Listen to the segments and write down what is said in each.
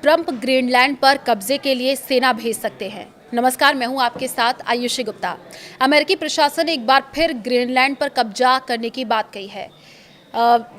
Trump Greenland पर कब्जे के लिए सेना भेज सकते हैं। नमस्कार, मैं हूं आपके साथ आयुषी गुप्ता। अमेरिकी प्रशासन ने एक बार फिर ग्रीनलैंड पर कब्जा करने की बात कही है।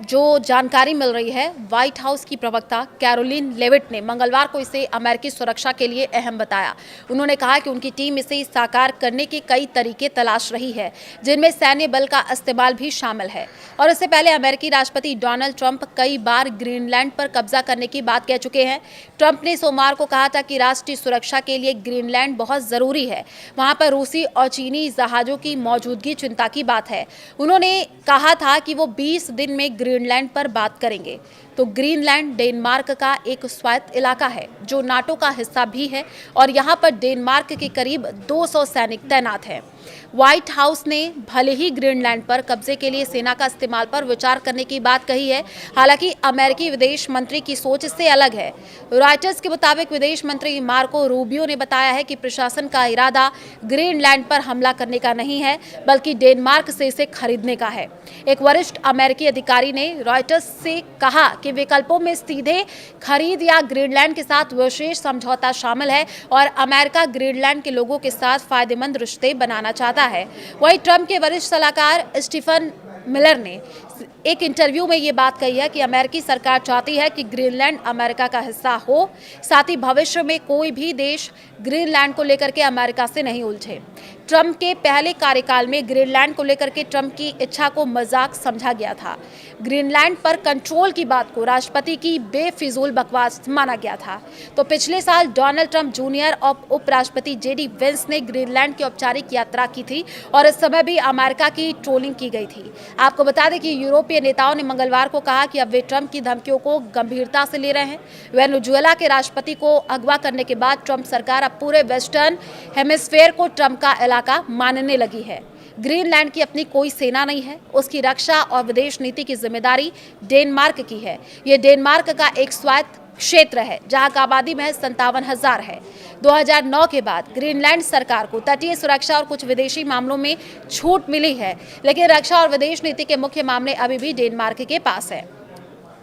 जो जानकारी मिल रही है, व्हाइट हाउस की प्रवक्ता कैरोलिन लेविट ने मंगलवार को इसे अमेरिकी सुरक्षा के लिए अहम बताया। उन्होंने कहा कि उनकी टीम इसे साकार करने के कई तरीके तलाश रही है, जिनमें सैन्य बल का इस्तेमाल भी शामिल है। और इससे पहले अमेरिकी राष्ट्रपति डोनाल्ड ट्रंप कई बार ग्रीनलैंड पर कब्जा करने की बात कह चुके हैं। ट्रंप ने सोमवार को कहा था कि राष्ट्रीय सुरक्षा के लिए ग्रीनलैंड बहुत जरूरी है। वहां पर रूसी और चीनी जहाजों की मौजूदगी चिंता की बात है। उन्होंने कहा था कि वो 20 दिन में ग्रीनलैंड पर बात करेंगे। तो ग्रीनलैंड डेनमार्क का एक स्वायत्त इलाका है जो नाटो का हिस्सा भी है और यहाँ पर डेनमार्क के करीब 200 सैनिक तैनात हैं। व्हाइट हाउस ने भले ही ग्रीनलैंड पर कब्जे के लिए सेना का इस्तेमाल पर विचार करने की बात कही है, हालांकि अमेरिकी विदेश मंत्री की सोच इससे अलग है। रॉयटर्स के मुताबिक विदेश मंत्री मार्को रूबियो ने बताया है कि प्रशासन का इरादा ग्रीनलैंड पर हमला करने का नहीं है, बल्कि डेनमार्क से इसे खरीदने का है। एक वरिष्ठ अमेरिकी अधिकारी ने रॉयटर्स से कहा कि विकल्पों में सीधे खरीद या ग्रीनलैंड के साथ विशेष समझौता शामिल है और अमेरिका ग्रीनलैंड के लोगों के साथ फायदेमंद रिश्ते बनाना चाहता है। वहीं ट्रंप के वरिष्ठ सलाहकार स्टीफन मिलर ने एक इंटरव्यू में ये बात कही है कि अमेरिकी सरकार चाहती है कि ग्रीनलैंड अमेरिका का हिस्सा हो, साथ ही भविष्य में कोई भी देश ग्रीनलैंड को लेकर के अमेरिका से नहीं उलझे। ट्रंप के पहले कार्यकाल में ग्रीनलैंड को लेकर के ट्रंप की इच्छा को मजाक समझा गया था। ग्रीनलैंड पर कंट्रोल की बात को राष्ट्रपति की बेफिजूल बकवास माना गया था। तो पिछले साल डोनाल्ड ट्रंप जूनियर और उपराष्ट्रपति जेडी वेंस ने ग्रीनलैंड की औपचारिक यात्रा की थी और इस समय भी अमेरिका की ट्रोलिंग की गई थी। आपको बता दें कि यूरोपीय नेताओं ने मंगलवार को कहा कि अब वे ट्रंप की धमकियों को गंभीरता से ले रहे हैं। वेनेजुएला के राष्ट्रपति को अगवा करने के बाद ट्रंप सरकार अब पूरे वेस्टर्न हेमिस्फेयर को ट्रंप का इलाका मानने लगी है। ग्रीनलैंड की अपनी कोई सेना नहीं है, उसकी रक्षा और विदेश नीति की जिम्मेदारी डेनमार्क की है। ये डेनमार्क का एक स्वायत्त क्षेत्र है जहां का आबादी महज 57,000 है। 2009 के बाद ग्रीनलैंड सरकार को तटीय सुरक्षा और कुछ विदेशी मामलों में छूट मिली है, लेकिन रक्षा और विदेश नीति के मुख्य मामले अभी भी डेनमार्क के पास है।